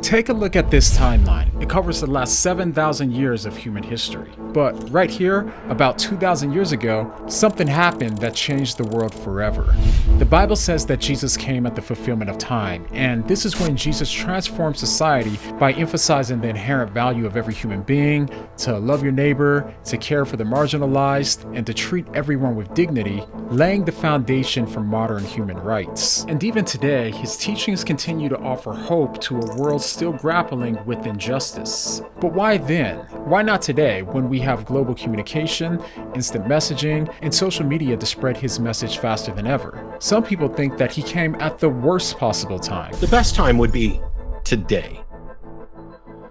Take a look at this timeline. It covers the last 7,000 years of human history. But right here, about 2,000 years ago, something happened that changed the world forever. The Bible says that Jesus came at the fulfillment of time, and this is when Jesus transformed society by emphasizing the inherent value of every human being, to love your neighbor, to care for the marginalized, and to treat everyone with dignity, laying the foundation for modern human rights. And even today, his teachings continue to offer hope to a world still grappling with injustice. But why then? Why not today, when we have global communication, instant messaging, and social media to spread his message faster than ever? Some people think that he came at the worst possible time. The best time would be today.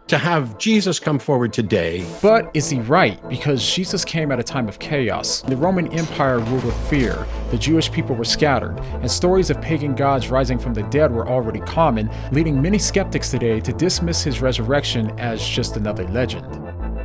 To have Jesus come forward today. But is he right? Because Jesus came at a time of chaos. The Roman Empire ruled with fear, the Jewish people were scattered, and stories of pagan gods rising from the dead were already common, leading many skeptics today to dismiss his resurrection as just another legend.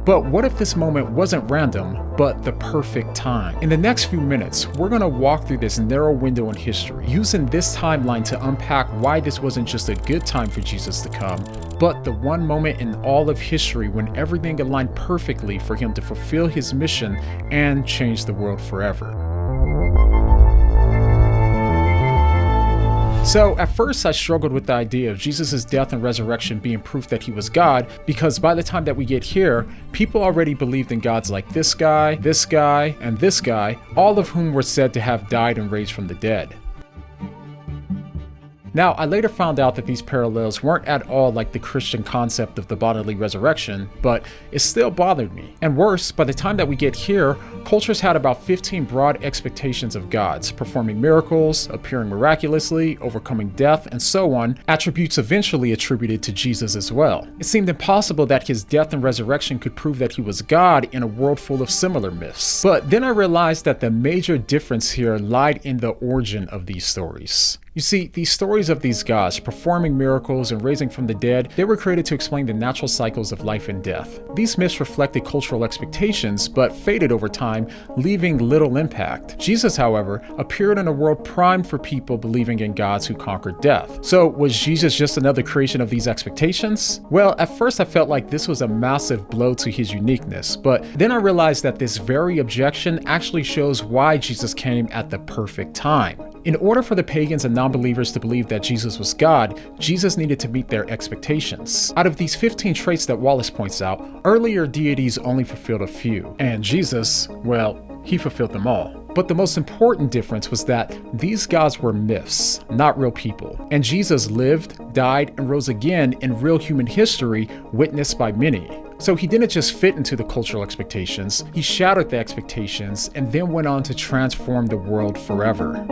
But what if this moment wasn't random, but the perfect time? In the next few minutes, we're going to walk through this narrow window in history, using this timeline to unpack why this wasn't just a good time for Jesus to come, but the one moment in all of history when everything aligned perfectly for him to fulfill his mission and change the world forever. So at first I struggled with the idea of Jesus' death and resurrection being proof that he was God, because by the time that we get here, people already believed in gods like this guy, and this guy, all of whom were said to have died and raised from the dead. Now, I later found out that these parallels weren't at all like the Christian concept of the bodily resurrection, but it still bothered me. And worse, by the time that we get here, cultures had about 15 broad expectations of gods, performing miracles, appearing miraculously, overcoming death, and so on, attributes eventually attributed to Jesus as well. It seemed impossible that his death and resurrection could prove that he was God in a world full of similar myths. But then I realized that the major difference here lied in the origin of these stories. You see, these stories of these gods performing miracles and raising from the dead, they were created to explain the natural cycles of life and death. These myths reflected cultural expectations, but faded over time, leaving little impact. Jesus, however, appeared in a world primed for people believing in gods who conquered death. So was Jesus just another creation of these expectations? Well, at first I felt like this was a massive blow to his uniqueness, but then I realized that this very objection actually shows why Jesus came at the perfect time. In order for the pagans and non-believers to believe that Jesus was God, Jesus needed to meet their expectations. Out of these 15 traits that Wallace points out, earlier deities only fulfilled a few, and Jesus, well, he fulfilled them all. But the most important difference was that these gods were myths, not real people. And Jesus lived, died, and rose again in real human history, witnessed by many. So he didn't just fit into the cultural expectations, he shattered the expectations and then went on to transform the world forever.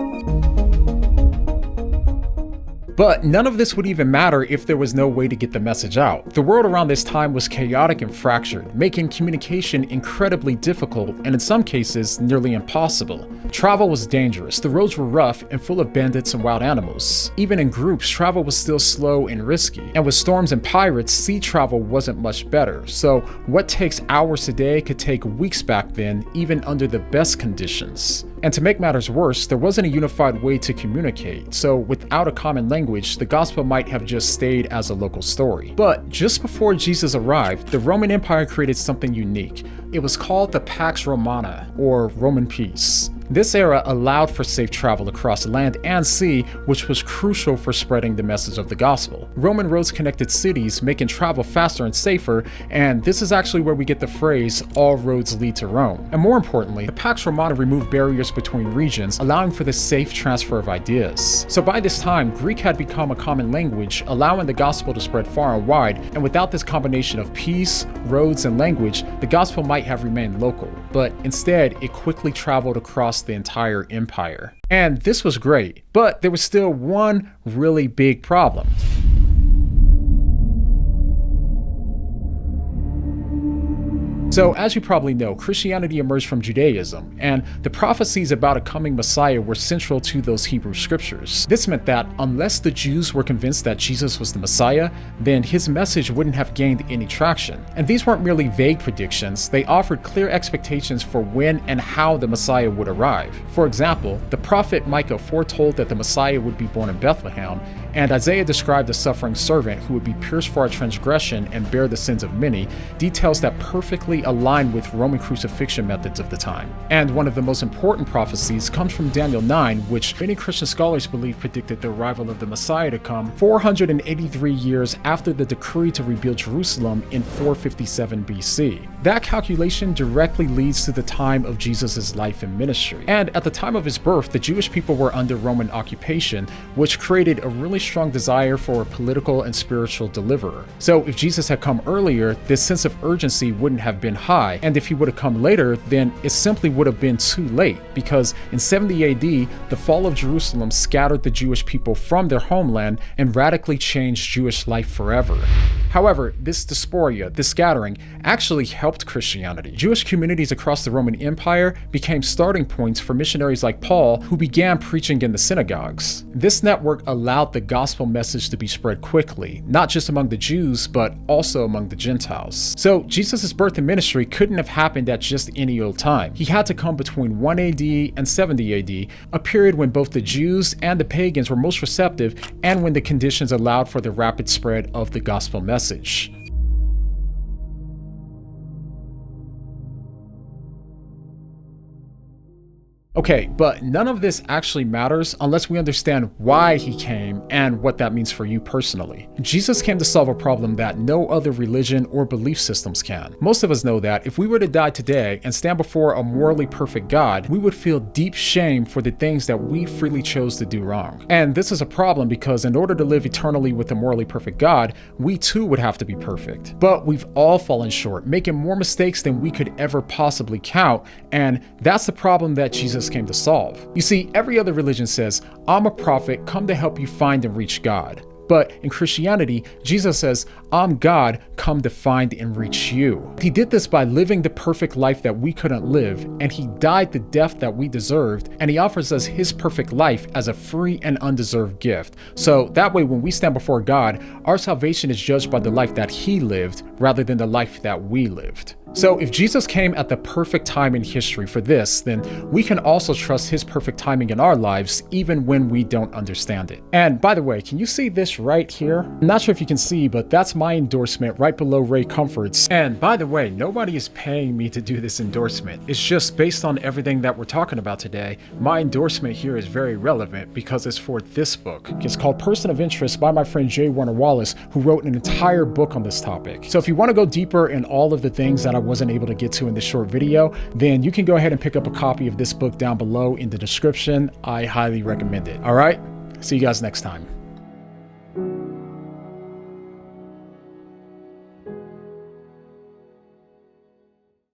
But none of this would even matter if there was no way to get the message out. The world around this time was chaotic and fractured, making communication incredibly difficult and in some cases nearly impossible. Travel was dangerous, the roads were rough and full of bandits and wild animals. Even in groups, travel was still slow and risky. And with storms and pirates, sea travel wasn't much better. So what takes hours today could take weeks back then, even under the best conditions. And to make matters worse, there wasn't a unified way to communicate, so without a common language, the gospel might have just stayed as a local story. But just before Jesus arrived, the Roman Empire created something unique. It was called the Pax Romana, or Roman peace. This era allowed for safe travel across land and sea, which was crucial for spreading the message of the gospel. Roman roads connected cities, making travel faster and safer, and this is actually where we get the phrase, all roads lead to Rome. And more importantly, the Pax Romana removed barriers between regions, allowing for the safe transfer of ideas. So by this time, Greek had become a common language, allowing the gospel to spread far and wide, and without this combination of peace, roads, and language, the gospel might have remained local. But instead, it quickly traveled across the entire empire. And this was great, but there was still one really big problem. So as you probably know, Christianity emerged from Judaism, and the prophecies about a coming Messiah were central to those Hebrew scriptures. This meant that unless the Jews were convinced that Jesus was the Messiah, then his message wouldn't have gained any traction. And these weren't merely vague predictions, they offered clear expectations for when and how the Messiah would arrive. For example, the prophet Micah foretold that the Messiah would be born in Bethlehem, and Isaiah described a suffering servant who would be pierced for our transgression and bear the sins of many, details that perfectly align with Roman crucifixion methods of the time. And one of the most important prophecies comes from Daniel 9, which many Christian scholars believe predicted the arrival of the Messiah to come 483 years after the decree to rebuild Jerusalem in 457 BC. That calculation directly leads to the time of Jesus' life and ministry. And at the time of his birth, the Jewish people were under Roman occupation, which created a really strong desire for a political and spiritual deliverer. So if Jesus had come earlier, this sense of urgency wouldn't have been high, and if he would have come later, then it simply would have been too late, because in 70 AD, the fall of Jerusalem scattered the Jewish people from their homeland and radically changed Jewish life forever. However, this diaspora, this scattering, actually helped Christianity. Jewish communities across the Roman Empire became starting points for missionaries like Paul, who began preaching in the synagogues. This network allowed the gospel message to be spread quickly, not just among the Jews, but also among the Gentiles. So Jesus' birth and ministry couldn't have happened at just any old time. He had to come between 1 AD and 70 AD, a period when both the Jews and the pagans were most receptive and when the conditions allowed for the rapid spread of the gospel message. Okay, but none of this actually matters unless we understand why he came and what that means for you personally. Jesus came to solve a problem that no other religion or belief systems can. Most of us know that if we were to die today and stand before a morally perfect God, we would feel deep shame for the things that we freely chose to do wrong. And this is a problem because in order to live eternally with a morally perfect God, we too would have to be perfect. But we've all fallen short, making more mistakes than we could ever possibly count, and that's the problem that Jesus came to solve. You see, every other religion says, I'm a prophet, come to help you find and reach God. But in Christianity, Jesus says, I'm God, come to find and reach you. He did this by living the perfect life that we couldn't live, and he died the death that we deserved, and he offers us his perfect life as a free and undeserved gift. So that way, when we stand before God, our salvation is judged by the life that he lived rather than the life that we lived. So if Jesus came at the perfect time in history for this, then we can also trust his perfect timing in our lives, even when we don't understand it. And by the way, can you see this right here? I'm not sure if you can see, but that's my endorsement right below Ray Comfort's. And by the way, nobody is paying me to do this endorsement. It's just based on everything that we're talking about today. My endorsement here is very relevant because it's for this book. It's called Person of Interest by my friend J. Warner Wallace, who wrote an entire book on this topic. So if you want to go deeper in all of the things that I wasn't able to get to in this short video, then you can go ahead and pick up a copy of this book down below in the description. I highly recommend it. All right, see you guys next time.